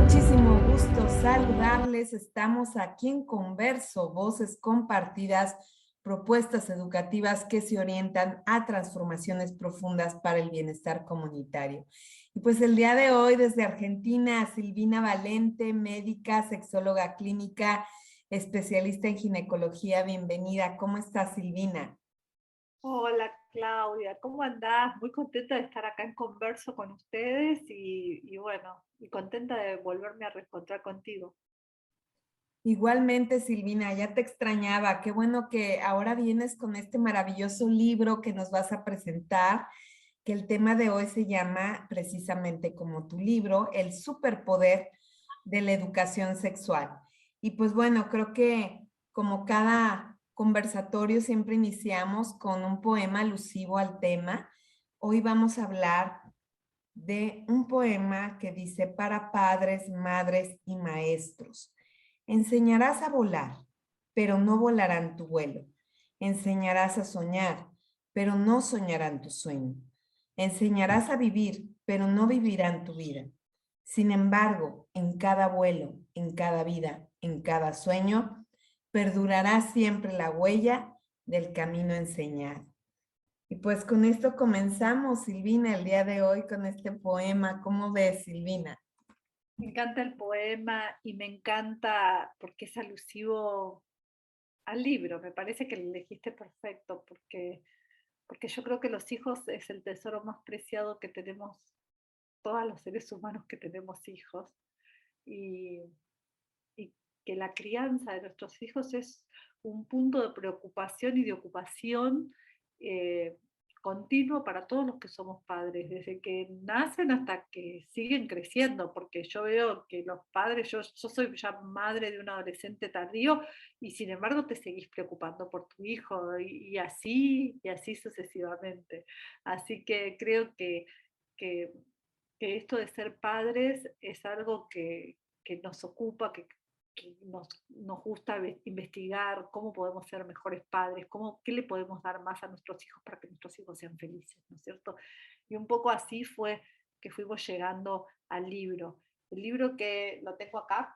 muchísimo gusto saludarles. Estamos aquí en Converso, voces compartidas, propuestas educativas que se orientan a transformaciones profundas para el bienestar comunitario. Y pues el día de hoy desde Argentina, Silvina Valente, médica, sexóloga clínica, especialista en ginecología. Bienvenida. ¿Cómo estás, Silvina? Hola Claudia, ¿cómo andás? Muy contenta de estar acá en Converso con ustedes y bueno, y contenta de volverme a reencontrar contigo. Igualmente, Silvina, ya te extrañaba. Qué bueno que ahora vienes con este maravilloso libro que nos vas a presentar, que el tema de hoy se llama precisamente como tu libro, El superpoder de la educación sexual. Y pues bueno, creo que como cada conversatorio siempre iniciamos con un poema alusivo al tema. Hoy vamos a hablar de un poema que dice para padres, madres y maestros. Enseñarás a volar, pero no volarán tu vuelo. Enseñarás a soñar, pero no soñarán tu sueño. Enseñarás a vivir, pero no vivirán tu vida. Sin embargo, en cada vuelo, en cada vida, en cada sueño, perdurará siempre la huella del camino enseñado. Y pues con esto comenzamos, Silvina, el día de hoy con este poema. ¿Cómo ves, Silvina? Me encanta el poema y me encanta porque es alusivo al libro. Me parece que lo elegiste perfecto porque yo creo que los hijos es el tesoro más preciado que tenemos todos los seres humanos que tenemos hijos y, y que la crianza de nuestros hijos es un punto de preocupación y de ocupación eh, continuo para todos los que somos padres, desde que nacen hasta que siguen creciendo, porque yo veo que los padres, yo soy ya madre de un adolescente tardío y sin embargo te seguís preocupando por tu hijo y así sucesivamente. Así que creo que, que esto de ser padres es algo que nos ocupa, que nos gusta investigar cómo podemos ser mejores padres, qué le podemos dar más a nuestros hijos para que nuestros hijos sean felices, ¿no es cierto? Y un poco así fue que fuimos llegando al libro. El libro que lo tengo acá,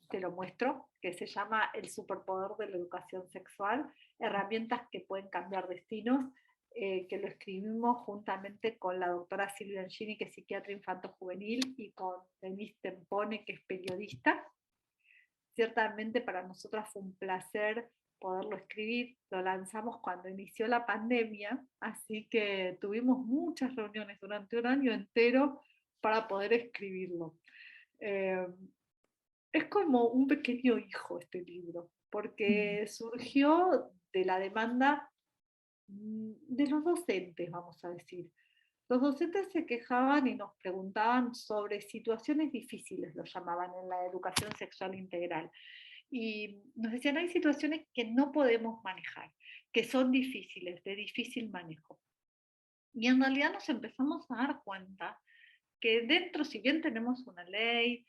te lo muestro, que se llama El superpoder de la educación sexual, herramientas que pueden cambiar destinos, que lo escribimos juntamente con la doctora Silvia Angini, que es psiquiatra infanto-juvenil, y con Denise Tempone, que es periodista. Ciertamente para nosotras fue un placer poderlo escribir. Lo lanzamos cuando inició la pandemia, así que tuvimos muchas reuniones durante un año entero para poder escribirlo. Eh, es como un pequeño hijo este libro, porque surgió de la demanda de los docentes, vamos a decir. Los docentes se quejaban y nos preguntaban sobre situaciones difíciles, lo llamaban en la educación sexual integral. Y nos decían, hay situaciones que no podemos manejar, que son difíciles, de difícil manejo. Y en realidad nos empezamos a dar cuenta que dentro, si bien tenemos una ley,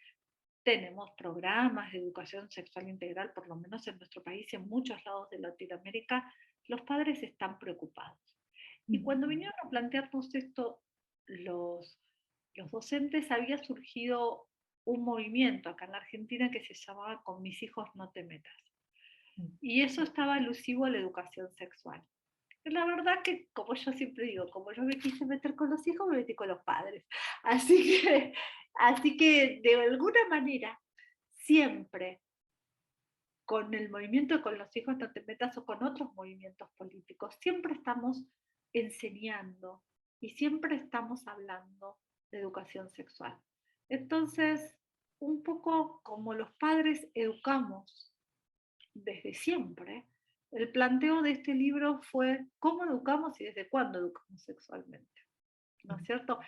tenemos programas de educación sexual integral, por lo menos en nuestro país y en muchos lados de Latinoamérica, los padres están preocupados. Y cuando vinieron a plantearnos esto, los, los docentes, había surgido un movimiento acá en la Argentina que se llamaba Con mis hijos no te metas. Y eso estaba alusivo a la educación sexual. La verdad que, como yo siempre digo, como yo me quise meter con los hijos, me metí con los padres. Así que de alguna manera, siempre con el movimiento de Con los hijos no te metas o con otros movimientos políticos, siempre estamos enseñando y siempre estamos hablando de educación sexual. Entonces, un poco como los padres educamos desde siempre, el planteo de este libro fue cómo educamos y desde cuándo educamos sexualmente, ¿no es cierto?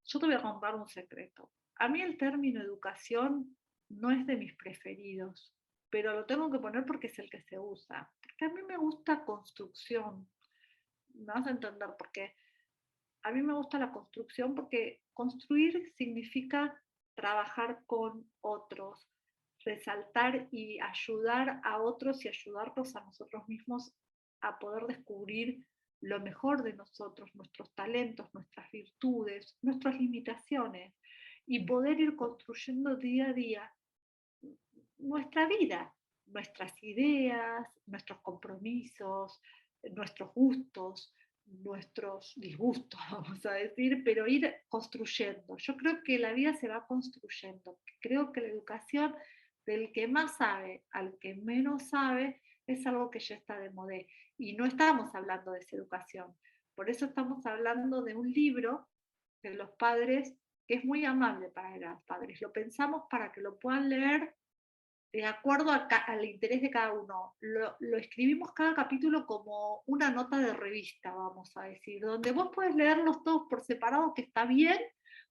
Yo te voy a contar un secreto. A mí el término educación no es de mis preferidos, pero lo tengo que poner porque es el que se usa. Porque a mí me gusta construcción. Me vas a entender por qué. A mí me gusta la construcción porque construir significa trabajar con otros, resaltar y ayudar a otros y ayudarnos a nosotros mismos a poder descubrir lo mejor de nosotros, nuestros talentos, nuestras virtudes, nuestras limitaciones. y poder ir construyendo día a día nuestra vida, nuestras ideas, nuestros compromisos, nuestros gustos, nuestros disgustos, vamos a decir, pero ir construyendo. Yo creo que la vida se va construyendo. Creo que la educación del que más sabe al que menos sabe es algo que ya está de moda. Y no estamos hablando de esa educación. Por eso estamos hablando de un libro de los padres que es muy amable para los padres. Lo pensamos para que lo puedan leer de acuerdo al interés de cada uno. Lo escribimos cada capítulo como una nota de revista, vamos a decir, donde vos podés leerlos todos por separado, que está bien,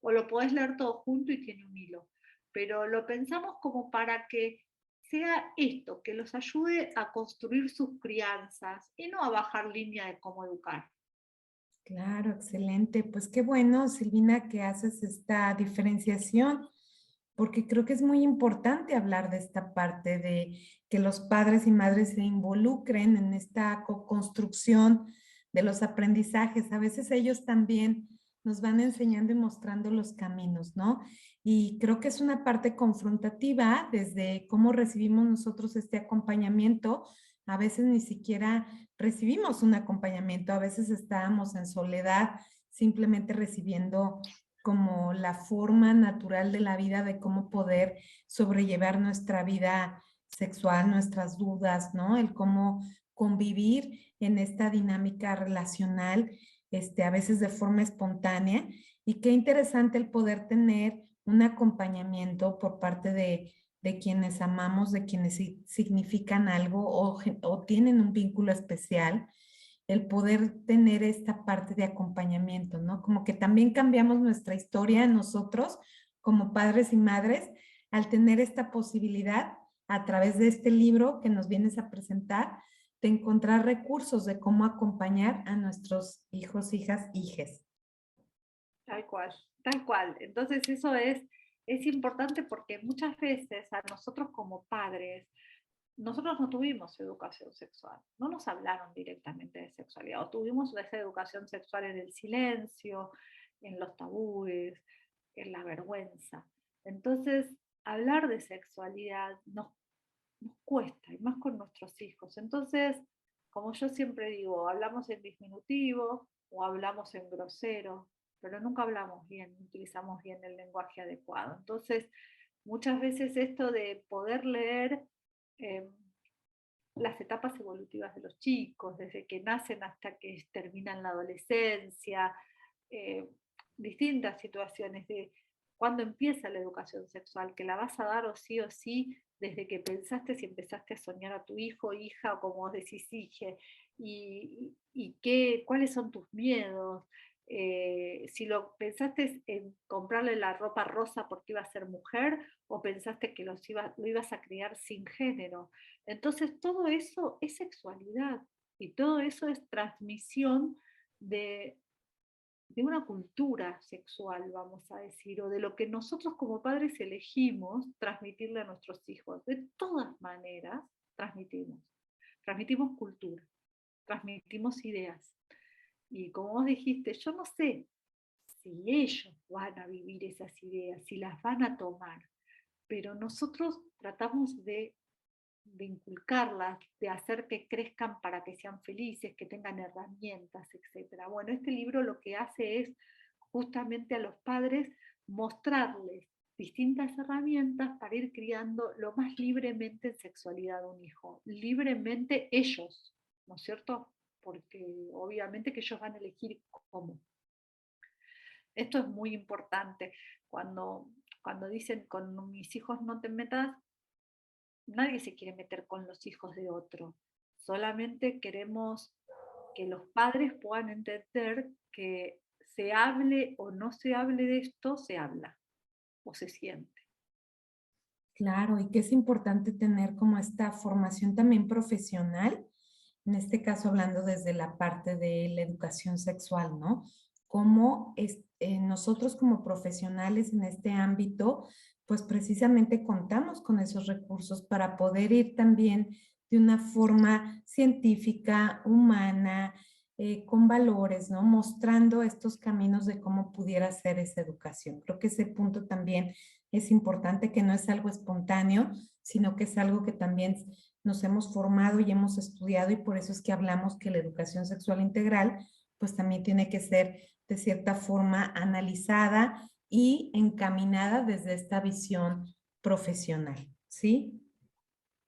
o lo podés leer todo junto y tiene un hilo. Pero lo pensamos como para que sea esto, que los ayude a construir sus crianzas y no a bajar línea de cómo educar. Claro, excelente. Pues qué bueno, Silvina, que haces esta diferenciación, porque creo que es muy importante hablar de esta parte de que los padres y madres se involucren en esta construcción de los aprendizajes. A veces ellos también nos van enseñando y mostrando los caminos, ¿no? Y creo que es una parte confrontativa desde cómo recibimos nosotros este acompañamiento. A veces ni siquiera recibimos un acompañamiento, a veces estábamos en soledad, simplemente recibiendo como la forma natural de la vida, de cómo poder sobrellevar nuestra vida sexual, nuestras dudas, ¿no? El cómo convivir en esta dinámica relacional, a veces de forma espontánea. Y qué interesante el poder tener un acompañamiento por parte de quienes amamos, de quienes significan algo o tienen un vínculo especial, el poder tener esta parte de acompañamiento, ¿no? Como que también cambiamos nuestra historia nosotros como padres y madres al tener esta posibilidad a través de este libro que nos vienes a presentar, de encontrar recursos de cómo acompañar a nuestros hijos, hijas, hijes. Tal cual, tal cual. Entonces eso es importante porque muchas veces a nosotros como padres, nosotros no tuvimos educación sexual, no nos hablaron directamente de sexualidad, o tuvimos esa educación sexual en el silencio, en los tabúes, en la vergüenza. Entonces, hablar de sexualidad nos cuesta, y más con nuestros hijos. Entonces, como yo siempre digo, hablamos en disminutivo o hablamos en grosero, pero nunca hablamos bien, utilizamos bien el lenguaje adecuado. Entonces, muchas veces esto de poder leer eh, las etapas evolutivas de los chicos, desde que nacen hasta que terminan la adolescencia, eh, distintas situaciones de cuándo empieza la educación sexual, que la vas a dar o sí, desde que pensaste si empezaste a soñar a tu hijo, hija, o como vos decís, hije, cuáles son tus miedos, si lo pensaste en comprarle la ropa rosa porque iba a ser mujer, o pensaste que lo ibas a criar sin género. Entonces todo eso es sexualidad y todo eso es transmisión de, de una cultura sexual, vamos a decir, o de lo que nosotros como padres elegimos transmitirle a nuestros hijos. De todas maneras, transmitimos cultura, transmitimos ideas. Y como vos dijiste, yo no sé si ellos van a vivir esas ideas, si las van a tomar, pero nosotros tratamos de inculcarlas, de hacer que crezcan para que sean felices, que tengan herramientas, etc. Bueno, este libro lo que hace es justamente a los padres mostrarles distintas herramientas para ir criando lo más libremente en sexualidad de un hijo, libremente ellos, ¿no es cierto? Porque obviamente que ellos van a elegir cómo. Esto es muy importante. Cuando dicen con mis hijos no te metas, nadie se quiere meter con los hijos de otro. Solamente queremos que los padres puedan entender que se hable o no se hable de esto, se habla o se siente. Claro, y que es importante tener como esta formación también profesional, en este caso hablando desde la parte de la educación sexual, ¿no? Cómo nosotros como profesionales en este ámbito, pues precisamente contamos con esos recursos para poder ir también de una forma científica, humana, con valores, ¿no? Mostrando estos caminos de cómo pudiera ser esa educación. Creo que ese punto también es importante, que no es algo espontáneo, sino que es algo que también nos hemos formado y hemos estudiado, y por eso es que hablamos que la educación sexual integral pues también tiene que ser de cierta forma analizada y encaminada desde esta visión profesional, ¿sí?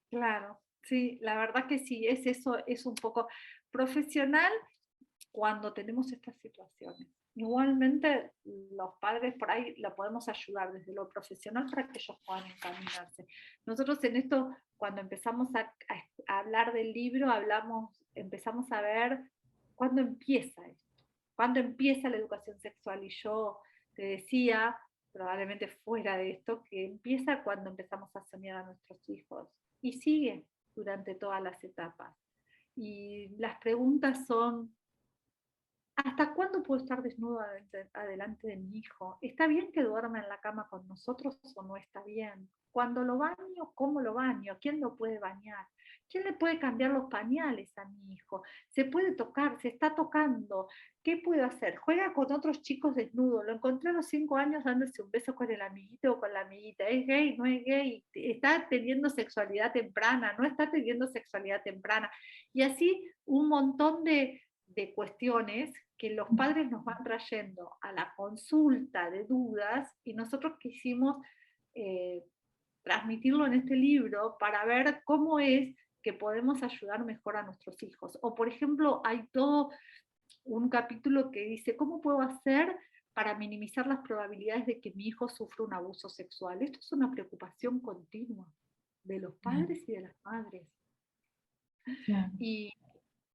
Claro, sí, la verdad que sí, es eso, es un poco profesional cuando tenemos estas situaciones. Igualmente, los padres por ahí la podemos ayudar desde lo profesional para que ellos puedan encaminarse. Nosotros en esto, cuando empezamos a hablar del libro, empezamos a ver cuándo empieza esto, cuándo empieza la educación sexual. Y yo te decía, probablemente fuera de esto, que empieza cuando empezamos a soñar a nuestros hijos y sigue durante todas las etapas. Y las preguntas son: ¿hasta cuándo puedo estar desnudo adelante de mi hijo? ¿Está bien que duerma en la cama con nosotros o no está bien? Cuando lo baño, ¿cómo lo baño? ¿Quién lo puede bañar? ¿Quién le puede cambiar los pañales a mi hijo? ¿Se puede tocar? ¿Se está tocando? ¿Qué puedo hacer? ¿Juega con otros chicos desnudos? Lo encontré a los 5 años dándose un beso con el amiguito o con la amiguita. ¿Es gay? ¿No es gay? ¿Está teniendo sexualidad temprana? ¿No está teniendo sexualidad temprana? Y así un montón de cuestiones que los padres nos van trayendo a la consulta de dudas, y nosotros quisimos eh, transmitirlo en este libro para ver cómo es que podemos ayudar mejor a nuestros hijos. O por ejemplo, hay todo un capítulo que dice: ¿cómo puedo hacer para minimizar las probabilidades de que mi hijo sufra un abuso sexual? Esto es una preocupación continua de los padres y de las madres. Claro. Y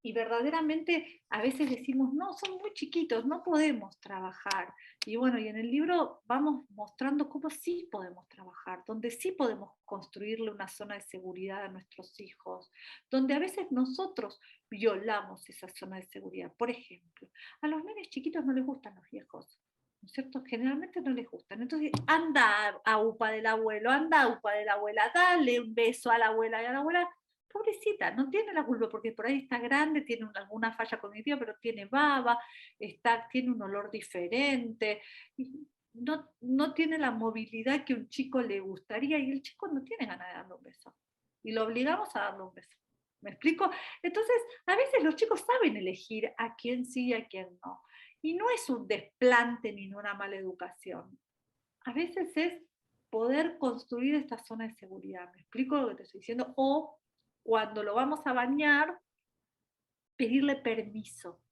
y verdaderamente a veces decimos: no, son muy chiquitos, no podemos trabajar. Y bueno, y en el libro vamos mostrando cómo sí podemos trabajar, donde sí podemos construirle una zona de seguridad a nuestros hijos, donde a veces nosotros violamos esa zona de seguridad. Por ejemplo, a los nenes chiquitos no les gustan los viejos, ¿no es cierto? Generalmente no les gustan. Entonces, anda a upa del abuelo, anda a upa de la abuela, dale un beso a la abuela, y a la abuela, pobrecita, no tiene la culpa, porque por ahí está grande, tiene alguna falla cognitiva, pero tiene baba, tiene un olor diferente, y no tiene la movilidad que un chico le gustaría, y el chico no tiene ganas de darle un beso. Y lo obligamos a darle un beso. ¿Me explico? Entonces, a veces los chicos saben elegir a quién sí y a quién no. Y no es un desplante ni una mala educación. A veces es poder construir esta zona de seguridad. ¿Me explico lo que te estoy diciendo? O cuando lo vamos a bañar, pedirle permiso.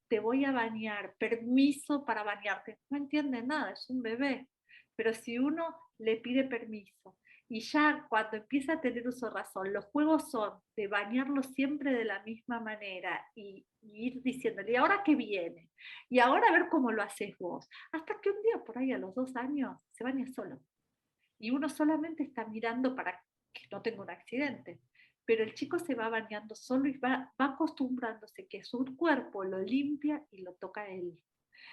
Te voy a bañar, permiso para bañarte. No entiende nada, es un bebé. Pero si uno le pide permiso y ya cuando empieza a tener uso de razón, los juegos son de bañarlo siempre de la misma manera y ir diciéndole: ¿y ahora qué viene? Y ahora a ver cómo lo haces vos. Hasta que un día por ahí a los 2 años se baña solo. Y uno solamente está mirando para que no tenga un accidente. Pero el chico se va bañando solo y va acostumbrándose que su cuerpo lo limpia y lo toca él.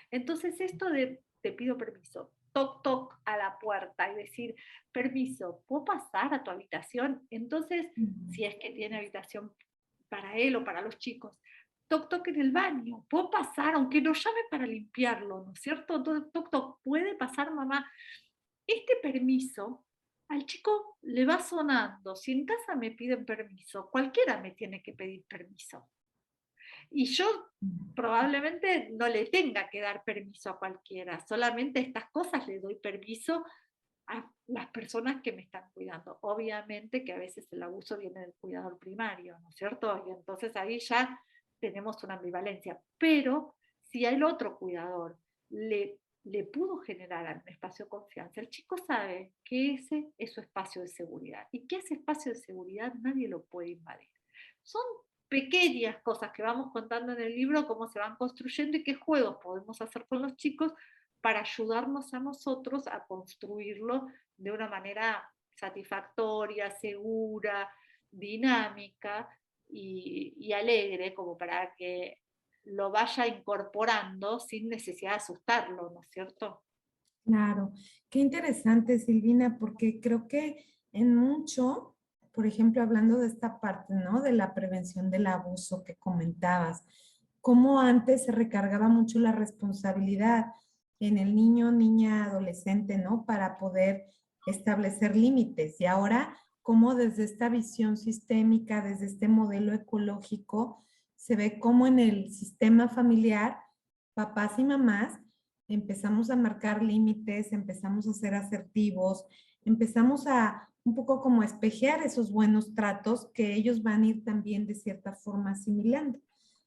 Entonces esto de te pido permiso, toc toc a la puerta y decir: permiso, ¿puedo pasar a tu habitación? Entonces, si es que tiene habitación para él o para los chicos, toc toc en el baño, ¿puedo pasar? Aunque no llame para limpiarlo, ¿no es cierto? Entonces, toc toc, ¿puede pasar mamá? Este permiso al chico le va sonando. Si en casa me piden permiso, cualquiera me tiene que pedir permiso. Y yo probablemente no le tenga que dar permiso a cualquiera, solamente estas cosas le doy permiso a las personas que me están cuidando. Obviamente que a veces el abuso viene del cuidador primario, ¿no es cierto? Y entonces ahí ya tenemos una ambivalencia. Pero si al otro cuidador le pudo generar un espacio de confianza, el chico sabe que ese es su espacio de seguridad y que ese espacio de seguridad nadie lo puede invadir. Son pequeñas cosas que vamos contando en el libro, cómo se van construyendo y qué juegos podemos hacer con los chicos para ayudarnos a nosotros a construirlo de una manera satisfactoria, segura, dinámica y alegre, como para que lo vaya incorporando sin necesidad de asustarlo, ¿no es cierto? Claro, qué interesante, Silvina, porque creo que en mucho, por ejemplo, hablando de esta parte, ¿no? De la prevención del abuso que comentabas, cómo antes se recargaba mucho la responsabilidad en el niño, niña, adolescente, ¿no? Para poder establecer límites. Y ahora, cómo desde esta visión sistémica, desde este modelo ecológico, se ve cómo en el sistema familiar, papás y mamás, empezamos a marcar límites, empezamos a ser asertivos, empezamos a un poco como espejear esos buenos tratos que ellos van a ir también de cierta forma asimilando.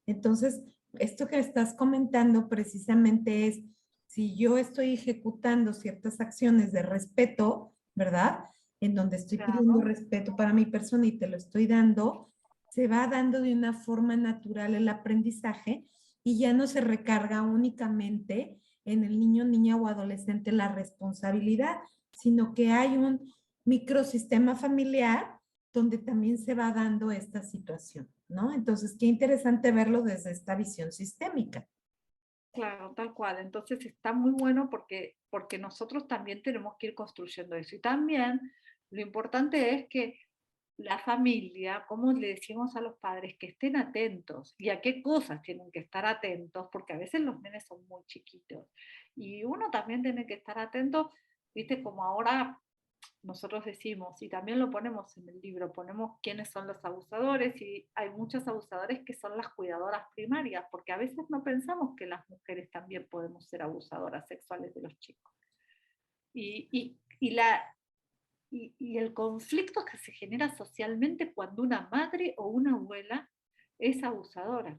Entonces, esto que estás comentando precisamente es, si yo estoy ejecutando ciertas acciones de respeto, ¿verdad? En donde estoy pidiendo Claro, respeto para mi persona y te lo estoy dando, se va dando de una forma natural el aprendizaje y ya no se recarga únicamente en el niño, niña o adolescente la responsabilidad, sino que hay un microsistema familiar donde también se va dando esta situación, ¿no? Entonces, qué interesante verlo desde esta visión sistémica. claro, tal cual. Entonces está muy bueno porque nosotros también tenemos que ir construyendo eso. Y también lo importante es que la familia, como le decimos a los padres, que estén atentos y a qué cosas tienen que estar atentos, porque a veces los nenes son muy chiquitos. Y uno también tiene que estar atento, viste, como ahora nosotros decimos, y también lo ponemos en el libro, ponemos quiénes son los abusadores y hay muchos abusadores que son las cuidadoras primarias, porque a veces no pensamos que las mujeres también podemos ser abusadoras sexuales de los chicos. Y y el conflicto que se genera socialmente cuando una madre o una abuela es abusadora,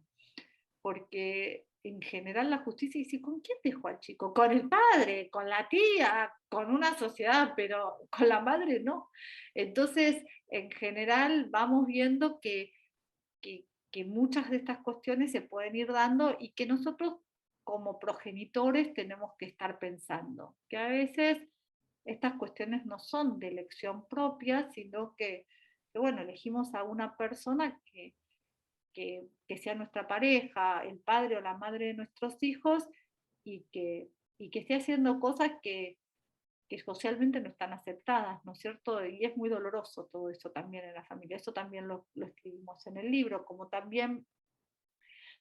porque en general la justicia dice, ¿con quién dejó al chico? Con el padre, con la tía, con una sociedad, pero con la madre no. Entonces, en general vamos viendo que muchas de estas cuestiones se pueden ir dando y que nosotros como progenitores tenemos que estar pensando, que a veces estas cuestiones no son de elección propia, sino que bueno, elegimos a una persona que sea nuestra pareja, el padre o la madre de nuestros hijos, y que esté haciendo cosas que socialmente no están aceptadas, ¿no es cierto? Y es muy doloroso todo eso también en la familia. Eso también lo escribimos en el libro, como también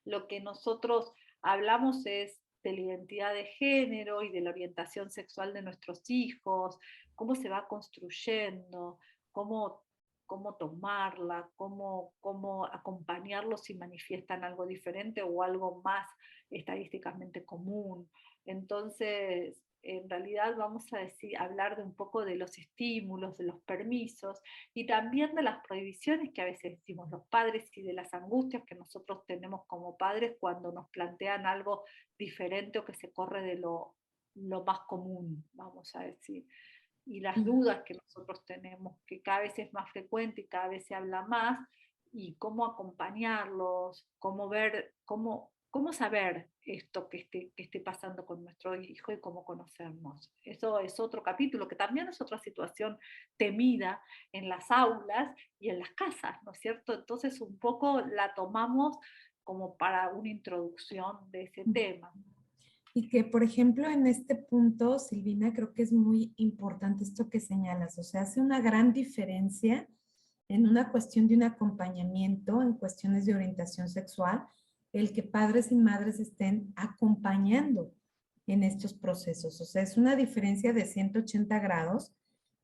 lo que nosotros hablamos es de la identidad de género y de la orientación sexual de nuestros hijos, cómo se va construyendo, cómo, cómo tomarla, cómo acompañarlos si manifiestan algo diferente o algo más estadísticamente común. Entonces, en realidad vamos a decir, hablar de un poco de los estímulos, de los permisos y también de las prohibiciones que a veces decimos los padres y de las angustias que nosotros tenemos como padres cuando nos plantean algo diferente o que se corre de lo más común, vamos a decir. Y las dudas que nosotros tenemos, que cada vez es más frecuente y cada vez se habla más, y cómo acompañarlos, cómo ver, cómo saber esto que esté pasando con nuestro hijo y cómo conocernos. Eso es otro capítulo, que también es otra situación temida en las aulas y en las casas, ¿no es cierto? Entonces un poco la tomamos como para una introducción de ese tema. Y que, por ejemplo, en este punto, Silvina, creo que es muy importante esto que señalas. O sea, hace una gran diferencia en una cuestión de un acompañamiento, en cuestiones de orientación sexual, el que padres y madres estén acompañando en estos procesos. O sea, es una diferencia de 180 grados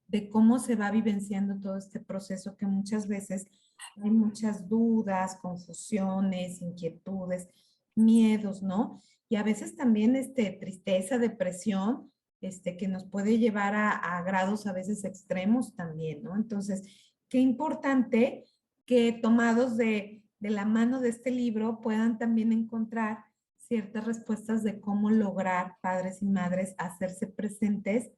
de cómo se va vivenciando todo este proceso que muchas veces hay muchas dudas, confusiones, inquietudes, miedos, ¿no? Y a veces también tristeza, depresión, que nos puede llevar a grados a veces extremos también, ¿no? Entonces, qué importante que tomados de la mano de este libro puedan también encontrar ciertas respuestas de cómo lograr padres y madres hacerse presentes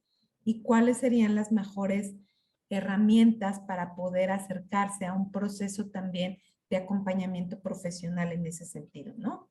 y cuáles serían las mejores herramientas para poder acercarse a un proceso también de acompañamiento profesional en ese sentido, ¿no?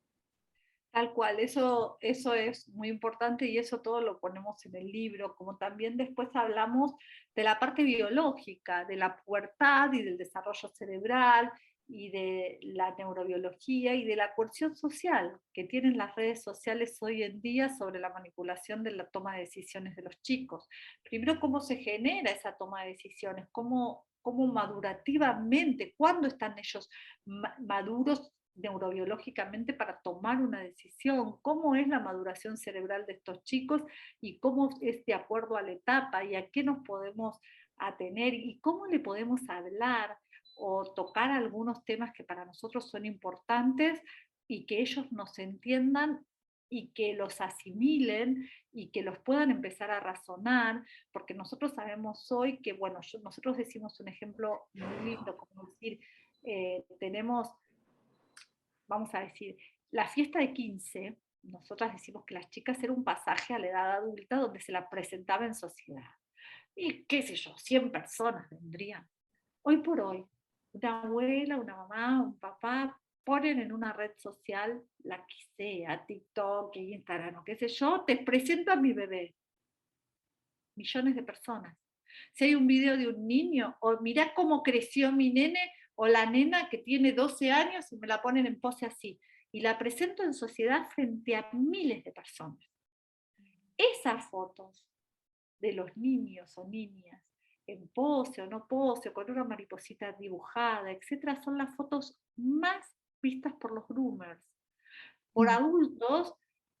Tal cual, eso es muy importante y eso todo lo ponemos en el libro, como también después hablamos de la parte biológica, de la pubertad y del desarrollo cerebral y de la neurobiología y de la coerción social que tienen las redes sociales hoy en día sobre la manipulación de la toma de decisiones de los chicos. Primero, cómo se genera esa toma de decisiones, cómo madurativamente, cuándo están ellos maduros neurobiológicamente para tomar una decisión, cómo es la maduración cerebral de estos chicos y cómo es de acuerdo a la etapa y a qué nos podemos atener y cómo le podemos hablar o tocar algunos temas que para nosotros son importantes y que ellos nos entiendan y que los asimilen y que los puedan empezar a razonar, porque nosotros sabemos hoy que, bueno, nosotros decimos un ejemplo muy lindo, como decir, tenemos, vamos a decir, la fiesta de 15, nosotras decimos que las chicas era un pasaje a la edad adulta donde se la presentaba en sociedad. Y qué sé yo, 100 personas vendrían. Hoy por hoy, una abuela, una mamá, un papá, ponen en una red social, la que sea, TikTok, Instagram, o qué sé yo, te presento a mi bebé. Millones de personas. Si hay un video de un niño, o mirá cómo creció mi nene o la nena que tiene 12 años y me la ponen en pose así. Y la presento en sociedad frente a miles de personas. Esas fotos de los niños o niñas en pose o no pose, o con una mariposita dibujada, etcétera, son las fotos más vistas por los groomers, por Mm. adultos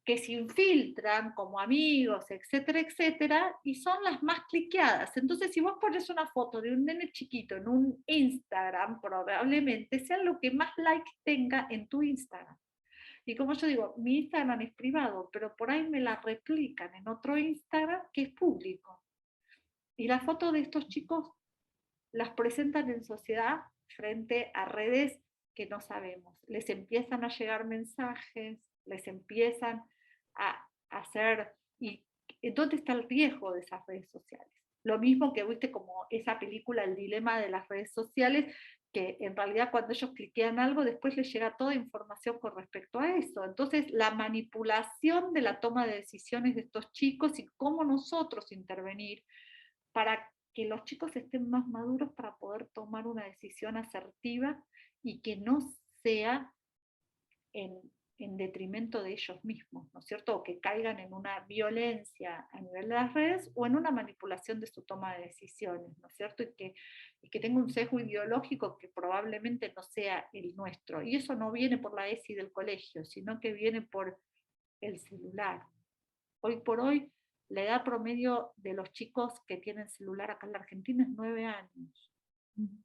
que se infiltran como amigos, etcétera, etcétera, y son las más cliqueadas. Entonces, si vos pones una foto de un nene chiquito en un Instagram, probablemente sea lo que más like tenga en tu Instagram. Y como yo digo, mi Instagram es privado, pero por ahí me la replican en otro Instagram que es público. Y las fotos de estos chicos las presentan en sociedad frente a redes que no sabemos. Les empiezan a llegar mensajes, les empiezan a hacer... ¿Y dónde está el riesgo de esas redes sociales? Lo mismo que viste como esa película El dilema de las redes sociales, que en realidad cuando ellos cliquean algo, después les llega toda información con respecto a eso. Entonces, la manipulación de la toma de decisiones de estos chicos y cómo nosotros intervenir para que los chicos estén más maduros para poder tomar una decisión asertiva y que no sea en, en detrimento de ellos mismos, ¿no es cierto? O que caigan en una violencia a nivel de las redes o en una manipulación de su toma de decisiones, ¿no es cierto? Y que tenga un sesgo ideológico que probablemente no sea el nuestro. Y eso no viene por la ESI del colegio, sino que viene por el celular. Hoy por hoy, la edad promedio de los chicos que tienen celular acá en la Argentina es 9 años.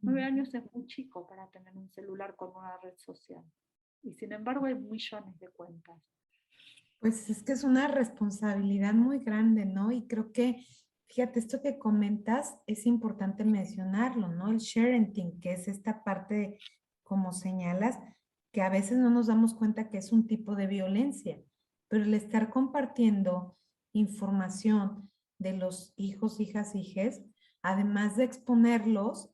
9 años es muy chico para tener un celular con una red social. Y sin embargo hay millones de cuentas. Pues es que es una responsabilidad muy grande, ¿no? Y creo que, fíjate, esto que comentas es importante mencionarlo, ¿no? El sharing, que es esta parte, como señalas, que a veces no nos damos cuenta que es un tipo de violencia, pero el estar compartiendo información de los hijos, hijas, hijes, además de exponerlos,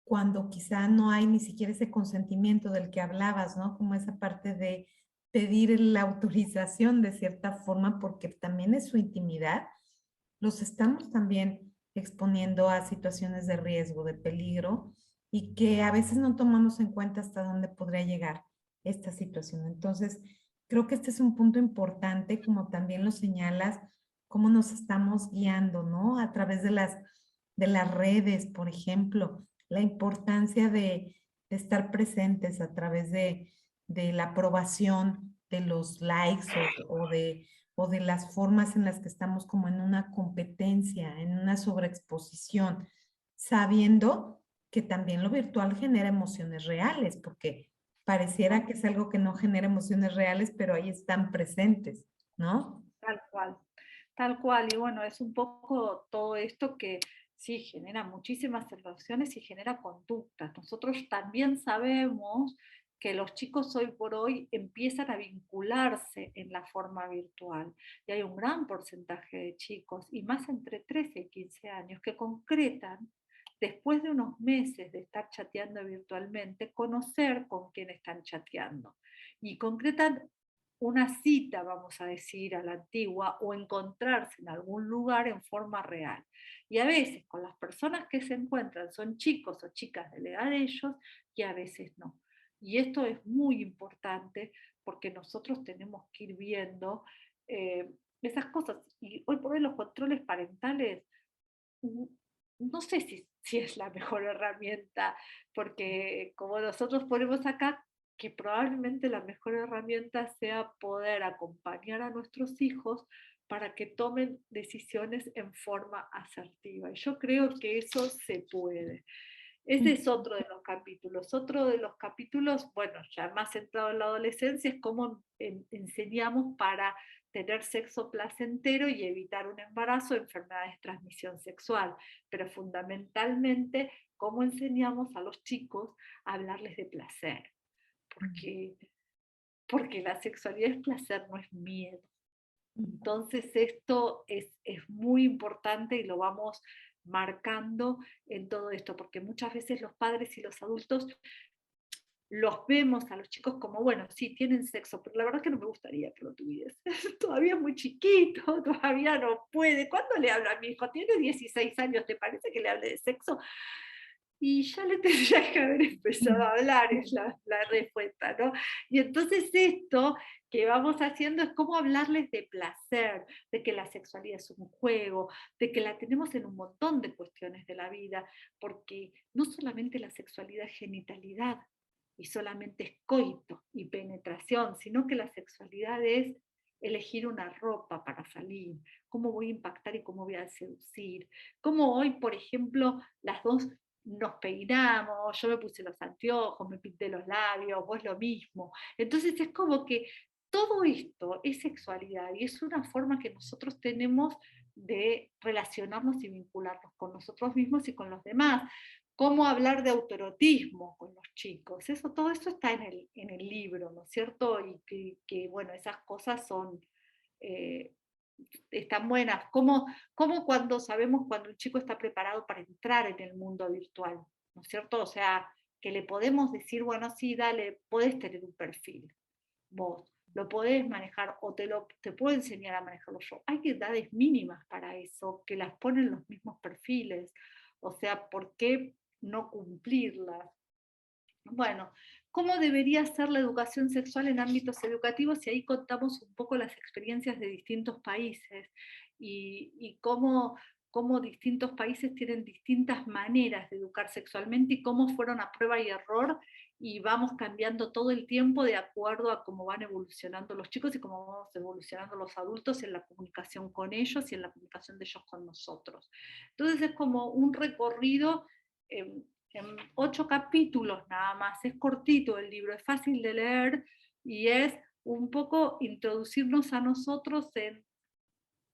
cuando quizá no hay ni siquiera ese consentimiento del que hablabas, ¿no? Como esa parte de pedir la autorización de cierta forma porque también es su intimidad, los estamos también exponiendo a situaciones de riesgo, de peligro y que a veces no tomamos en cuenta hasta dónde podría llegar esta situación. Entonces, creo que este es un punto importante, como también lo señalas, cómo nos estamos guiando, ¿no? A través de las redes, por ejemplo, la importancia de estar presentes a través de la aprobación, de los likes o de las formas en las que estamos como en una competencia, en una sobreexposición, sabiendo que también lo virtual genera emociones reales, porque pareciera que es algo que no genera emociones reales, pero ahí están presentes, ¿no? Tal cual, tal cual. Y bueno, es un poco todo esto que sí genera muchísimas emociones y genera conductas. Nosotros también sabemos que los chicos hoy por hoy empiezan a vincularse en la forma virtual. Y hay un gran porcentaje de chicos, y más entre 13 y 15 años, que concretan, después de unos meses de estar chateando virtualmente, conocer con quién están chateando. Y concretan una cita, vamos a decir, a la antigua, o encontrarse en algún lugar en forma real. Y a veces con las personas que se encuentran son chicos o chicas de la edad de ellos y a veces no. Y esto es muy importante porque nosotros tenemos que ir viendo esas cosas. Y hoy por hoy los controles parentales, mm, no sé si es la mejor herramienta, porque como nosotros ponemos acá, que probablemente la mejor herramienta sea poder acompañar a nuestros hijos para que tomen decisiones en forma asertiva. Y yo creo que eso se puede. Ese es otro de los capítulos. Otro de los capítulos, bueno, ya más centrado en la adolescencia, es cómo enseñamos para tener sexo placentero y evitar un embarazo, enfermedades de transmisión sexual. Pero fundamentalmente, cómo enseñamos a los chicos a hablarles de placer. Porque, porque la sexualidad es placer, no es miedo. Entonces esto es muy importante y lo vamos marcando en todo esto, porque muchas veces los padres y los adultos los vemos a los chicos como, bueno, sí, tienen sexo, pero la verdad que no me gustaría que lo tuvieras. Todavía es muy chiquito, todavía no puede. ¿Cuándo le habla a mi hijo? Tiene 16 años, ¿te parece que le hable de sexo? Y ya le tendría que haber empezado a hablar, es la respuesta, ¿no? Y entonces esto que vamos haciendo es cómo hablarles de placer, de que la sexualidad es un juego, de que la tenemos en un montón de cuestiones de la vida, porque no solamente la sexualidad es genitalidad y solamente es coito y penetración, sino que la sexualidad es elegir una ropa para salir, cómo voy a impactar y cómo voy a seducir, cómo hoy, por ejemplo, las dos nos peinamos, yo me puse los anteojos, me pinté los labios, vos lo mismo. Entonces es como que todo esto es sexualidad y es una forma que nosotros tenemos de relacionarnos y vincularnos con nosotros mismos y con los demás. Cómo hablar de autoerotismo con los chicos. Eso, todo eso está en el libro, ¿no es cierto? Y bueno, esas cosas son, eh, están buenas. Como cuando sabemos cuando un chico está preparado para entrar en el mundo virtual, ¿no es cierto? O sea, que le podemos decir, bueno, sí, dale, podés tener un perfil, vos, lo podés manejar o te puedo enseñar a manejarlo yo. Hay edades mínimas para eso, que las ponen los mismos perfiles. O sea, ¿por qué no cumplirlas? Bueno, ¿cómo debería ser la educación sexual en ámbitos educativos? Y ahí contamos un poco las experiencias de distintos países y cómo distintos países tienen distintas maneras de educar sexualmente y cómo fueron a prueba y error y vamos cambiando todo el tiempo de acuerdo a cómo van evolucionando los chicos y cómo vamos evolucionando los adultos en la comunicación con ellos y en la comunicación de ellos con nosotros. Entonces es como un recorrido en 8 capítulos nada más, es cortito el libro, es fácil de leer y es un poco introducirnos a nosotros en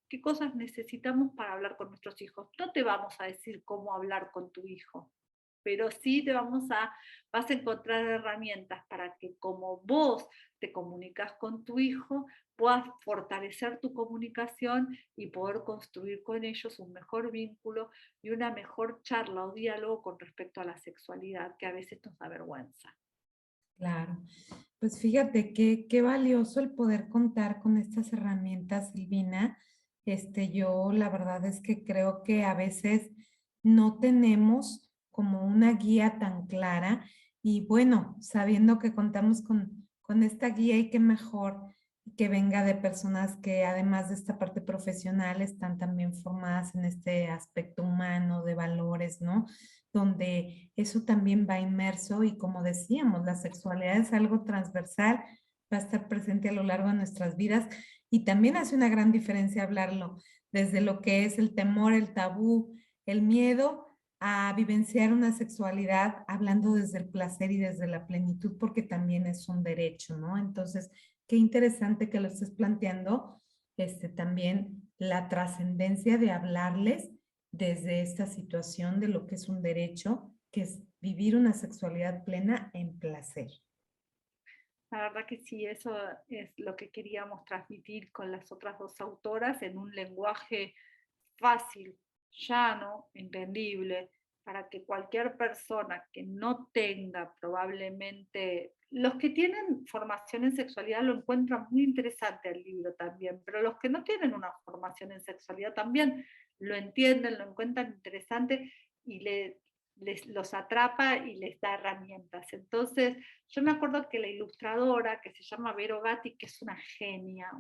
qué cosas necesitamos para hablar con nuestros hijos. No te vamos a decir cómo hablar con tu hijo, pero sí vas a encontrar herramientas para que como vos te comunicas con tu hijo, puedas fortalecer tu comunicación y poder construir con ellos un mejor vínculo y una mejor charla o diálogo con respecto a la sexualidad, que a veces nos da vergüenza. Claro, pues fíjate qué valioso el poder contar con estas herramientas, Silvina. Yo la verdad es que creo que a veces no tenemos como una guía tan clara y bueno, sabiendo que contamos con esta guía y qué mejor que venga de personas que además de esta parte profesional están también formadas en este aspecto humano de valores, ¿no? Donde eso también va inmerso y como decíamos, la sexualidad es algo transversal, va a estar presente a lo largo de nuestras vidas y también hace una gran diferencia hablarlo desde lo que es el temor, el tabú, el miedo a vivenciar una sexualidad hablando desde el placer y desde la plenitud porque también es un derecho, ¿no? Entonces, qué interesante que lo estés planteando, también la trascendencia de hablarles desde esta situación de lo que es un derecho, que es vivir una sexualidad plena en placer. La verdad que sí, eso es lo que queríamos transmitir con las otras dos autoras en un lenguaje fácil, llano, entendible, para que cualquier persona que no tenga probablemente, los que tienen formación en sexualidad lo encuentran muy interesante el libro también, pero los que no tienen una formación en sexualidad también lo entienden, lo encuentran interesante y los atrapa y les da herramientas. Entonces, yo me acuerdo que la ilustradora, que se llama Vero Gatti, que es una genia,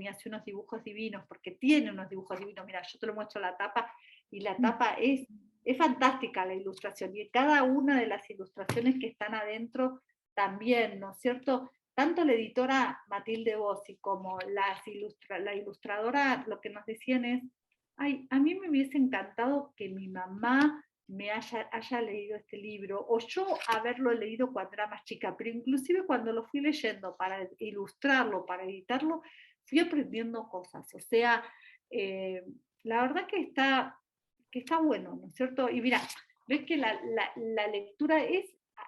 hace unos dibujos divinos, porque tiene unos dibujos divinos. Mira, yo te lo muestro la tapa, y la tapa es fantástica la ilustración, y cada una de las ilustraciones que están adentro también, ¿no es cierto? Tanto la editora Matilde Bossi como la ilustradora, lo que nos decían es, ay, a mí me hubiese encantado que mi mamá me haya leído este libro, o yo haberlo leído cuando era más chica, pero inclusive cuando lo fui leyendo para ilustrarlo, para editarlo, fui aprendiendo cosas. O sea, la verdad que está bueno, ¿no es cierto? Y mira, ves que la lectura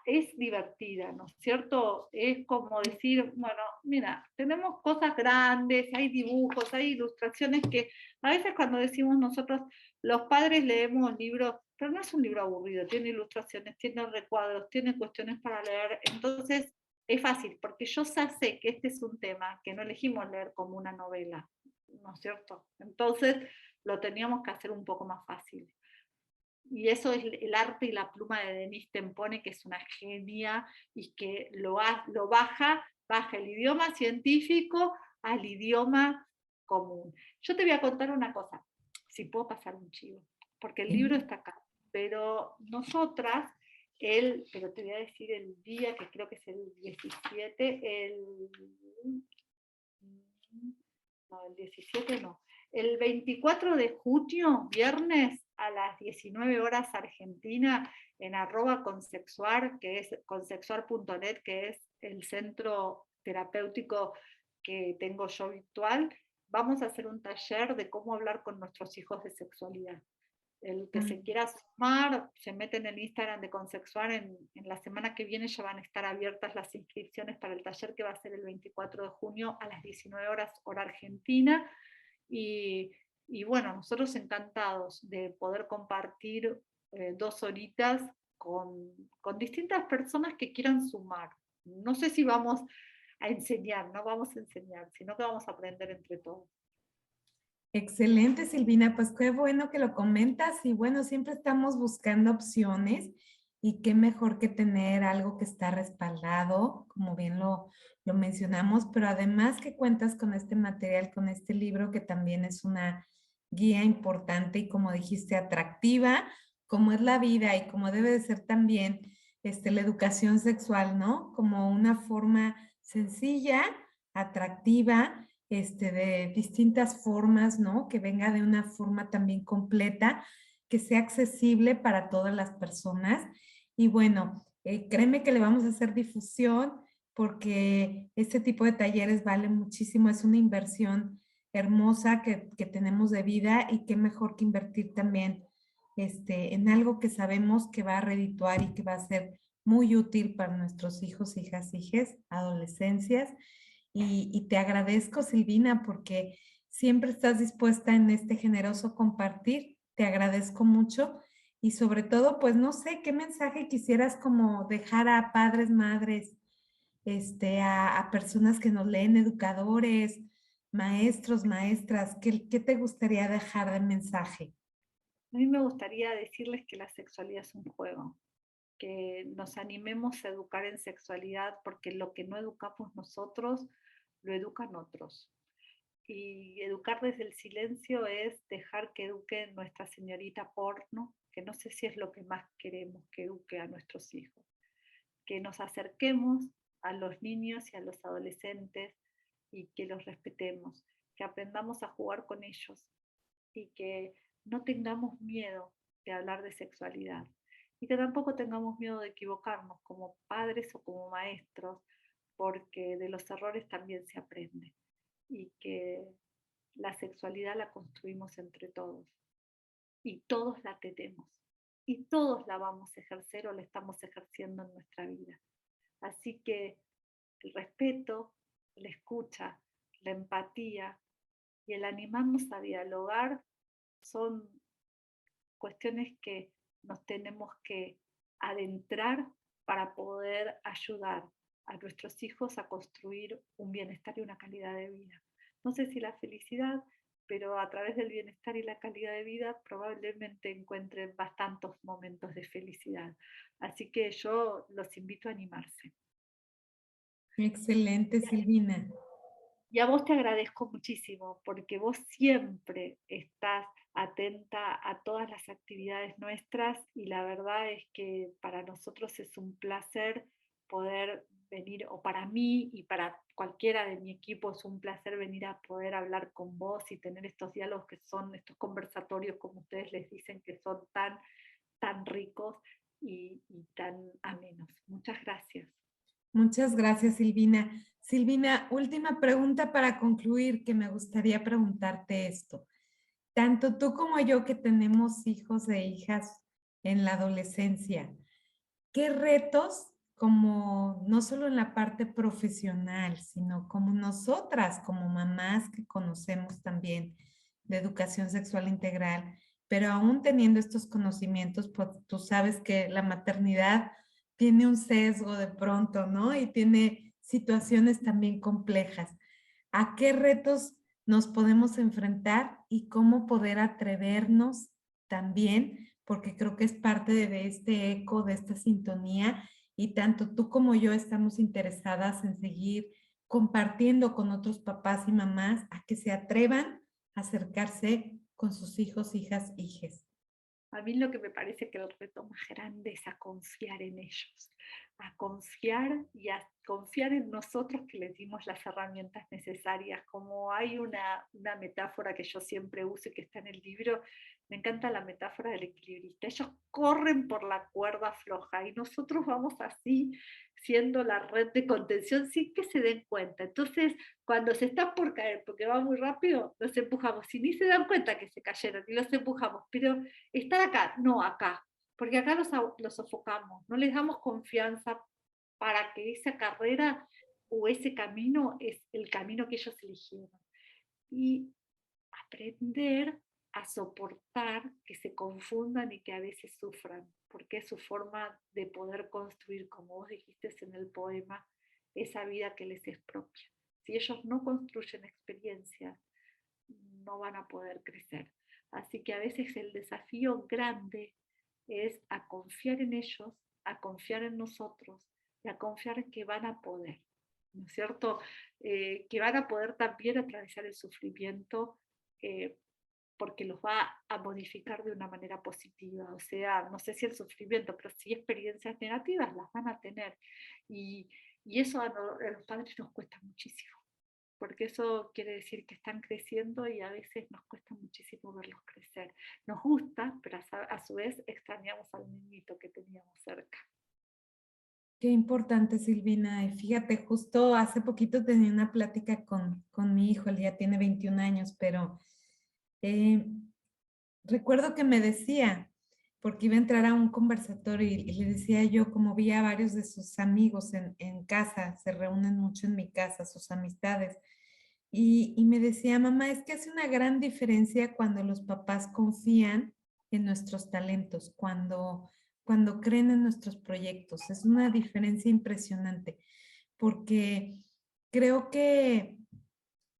es divertida, ¿no es cierto? Es como decir, bueno, mira, tenemos cosas grandes, hay dibujos, hay ilustraciones que a veces cuando decimos nosotros, los padres leemos libros, pero no es un libro aburrido, tiene ilustraciones, tiene recuadros, tiene cuestiones para leer, entonces es fácil, porque yo ya sé que este es un tema que no elegimos leer como una novela, ¿no es cierto? Entonces lo teníamos que hacer un poco más fácil. Y eso es el arte y la pluma de Denise Tempone, que es una genia y que lo baja el idioma científico al idioma común. Yo te voy a contar una cosa, si puedo pasar un chivo, porque el libro está acá, pero nosotras, pero te voy a decir el día, que creo que es el 17, no, el 17 no, el 24 de junio, viernes, a las 19 horas Argentina, en @consexuar, que es consexuar.net, que es el centro terapéutico que tengo yo virtual, vamos a hacer un taller de cómo hablar con nuestros hijos de sexualidad. El que se quiera sumar, se mete en el Instagram de Consexuar, en la semana que viene ya van a estar abiertas las inscripciones para el taller que va a ser el 24 de junio a las 19 horas hora argentina. Y bueno, nosotros encantados de poder compartir 2 horitas con distintas personas que quieran sumar. No sé si vamos a enseñar, no vamos a enseñar, sino que vamos a aprender entre todos. Excelente, Silvina. Pues qué bueno que lo comentas y bueno, siempre estamos buscando opciones y qué mejor que tener algo que está respaldado, como bien lo mencionamos, pero además que cuentas con este material, con este libro que también es una guía importante y como dijiste, atractiva, como es la vida y como debe de ser también la educación sexual, ¿no? Como una forma sencilla, atractiva de distintas formas, ¿no? Que venga de una forma también completa, que sea accesible para todas las personas. Y bueno, créeme que le vamos a hacer difusión porque este tipo de talleres vale muchísimo, es una inversión hermosa que tenemos de vida y qué mejor que invertir también en algo que sabemos que va a redituar y que va a ser muy útil para nuestros hijos, hijas, hijes, adolescencias y te agradezco, Silvina, porque siempre estás dispuesta en este generoso compartir. Te agradezco mucho y sobre todo, pues no sé qué mensaje quisieras como dejar a padres, madres, a personas que nos leen, educadores, maestros, maestras. ¿Qué te gustaría dejar de mensaje? A mí me gustaría decirles que la sexualidad es un juego, que nos animemos a educar en sexualidad, porque lo que no educamos nosotros, lo educan otros. Y educar desde el silencio es dejar que eduque nuestra señorita porno, que no sé si es lo que más queremos que eduque a nuestros hijos. Que nos acerquemos a los niños y a los adolescentes y que los respetemos, que aprendamos a jugar con ellos y que no tengamos miedo de hablar de sexualidad y que tampoco tengamos miedo de equivocarnos como padres o como maestros, porque de los errores también se aprende y que la sexualidad la construimos entre todos y todos la tenemos y todos la vamos a ejercer o la estamos ejerciendo en nuestra vida. Así que el respeto, la escucha, la empatía y el animarnos a dialogar son cuestiones que nos tenemos que adentrar para poder ayudar a nuestros hijos a construir un bienestar y una calidad de vida. No sé si la felicidad, pero a través del bienestar y la calidad de vida probablemente encuentren bastantes momentos de felicidad. Así que yo los invito a animarse. Excelente, Silvina. Y a vos te agradezco muchísimo porque vos siempre estás atenta a todas las actividades nuestras y la verdad es que para nosotros es un placer poder venir, o para mí y para cualquiera de mi equipo, es un placer venir a poder hablar con vos y tener estos diálogos que son, estos conversatorios, como ustedes les dicen, que son tan ricos y tan amenos. Muchas gracias. Muchas gracias, Silvina. Silvina, última pregunta para concluir, que me gustaría preguntarte esto. Tanto tú como yo que tenemos hijos e hijas en la adolescencia, ¿qué retos, como no solo en la parte profesional, sino como nosotras, como mamás que conocemos también de educación sexual integral, pero aún teniendo estos conocimientos, pues tú sabes que la maternidad tiene un sesgo de pronto, ¿no? Y tiene situaciones también complejas. ¿A qué retos nos podemos enfrentar y cómo poder atrevernos también? Porque creo que es parte de este eco, de esta sintonía, y tanto tú como yo estamos interesadas en seguir compartiendo con otros papás y mamás a que se atrevan a acercarse con sus hijos, hijas, hijes. A mí lo que me parece que el reto más grande es a confiar en ellos, a confiar y a confiar en nosotros que les dimos las herramientas necesarias. Como hay una metáfora que yo siempre uso y que está en el libro, me encanta la metáfora del equilibrista. Ellos corren por la cuerda floja y nosotros vamos así siendo la red de contención sin que se den cuenta. Entonces, cuando se están por caer, porque va muy rápido, los empujamos y ni se dan cuenta que se cayeron y los empujamos, pero estar acá, no acá, porque acá los sofocamos, no les damos confianza para que esa carrera o ese camino es el camino que ellos eligieron. Y aprender a soportar que se confundan y que a veces sufran, porque es su forma de poder construir, como vos dijiste en el poema, esa vida que les es propia. Si ellos no construyen experiencias, no van a poder crecer. Así que a veces el desafío grande es a confiar en ellos, a confiar en nosotros y a confiar en que van a poder, ¿no es cierto? Que van a poder también atravesar el sufrimiento eh, porque los va a modificar de una manera positiva. O sea, no sé si el sufrimiento, pero sí experiencias negativas las van a tener. Y eso a los padres nos cuesta muchísimo, porque eso quiere decir que están creciendo y a veces nos cuesta muchísimo verlos crecer. Nos gusta, pero a su vez extrañamos al niñito que teníamos cerca. Qué importante, Silvina. Y fíjate, justo hace poquito tenía una plática con mi hijo, él ya tiene 21 años, pero eh, recuerdo que me decía, porque iba a entrar a un conversatorio y le decía yo, como vi a varios de sus amigos en casa, se reúnen mucho en mi casa, sus amistades, y me decía, mamá, es que hace una gran diferencia cuando los papás confían en nuestros talentos, cuando creen en nuestros proyectos. Es una diferencia impresionante, porque creo que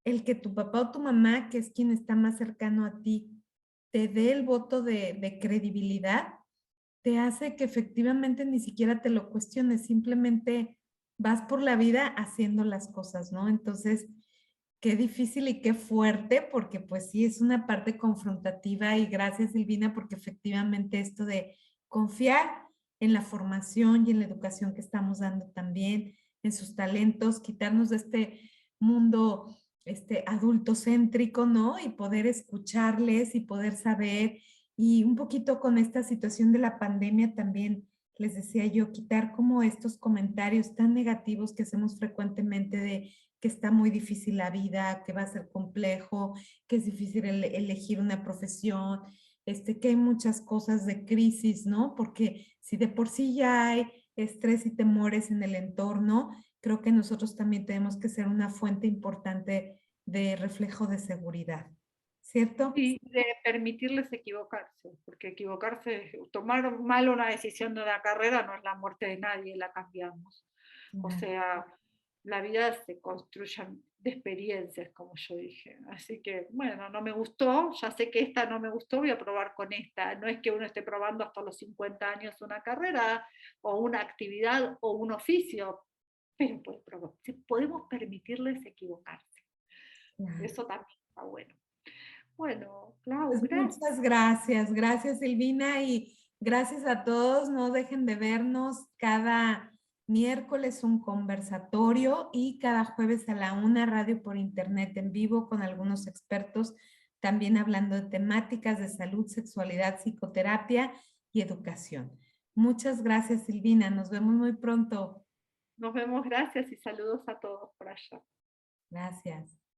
el que tu papá o tu mamá, que es quien está más cercano a ti, te dé el voto de credibilidad, te hace que efectivamente ni siquiera te lo cuestiones, simplemente vas por la vida haciendo las cosas, ¿no? Entonces, qué difícil y qué fuerte, porque pues sí, es una parte confrontativa y gracias Silvina, porque efectivamente esto de confiar en la formación y en la educación que estamos dando también, en sus talentos, quitarnos de este mundo adultocéntrico, ¿no? Y poder escucharles y poder saber, y un poquito con esta situación de la pandemia también, les decía yo, quitar como estos comentarios tan negativos que hacemos frecuentemente de que está muy difícil la vida, que va a ser complejo, que es difícil elegir una profesión, que hay muchas cosas de crisis, ¿no? Porque si de por sí ya hay estrés y temores en el entorno, creo que nosotros también tenemos que ser una fuente importante de reflejo de seguridad, ¿cierto? Y de permitirles equivocarse, porque equivocarse, tomar mal una decisión de una carrera no es la muerte de nadie, la cambiamos. O Claro. sea, la vida se construye de experiencias, como yo dije. Así que, bueno, no me gustó, ya sé que esta no me gustó, voy a probar con esta. No es que uno esté probando hasta los 50 años una carrera o una actividad o un oficio, pero podemos permitirles equivocarse. Claro. Eso también está bueno. Bueno, Clau, Pues gracias. muchas gracias, gracias Silvina y gracias a todos. No dejen de vernos cada miércoles un conversatorio y cada jueves a la 1 radio por internet en vivo con algunos expertos también hablando de temáticas de salud, sexualidad, psicoterapia y educación. Muchas gracias, Silvina. Nos vemos muy pronto. Nos vemos, gracias y saludos a todos por allá. Gracias.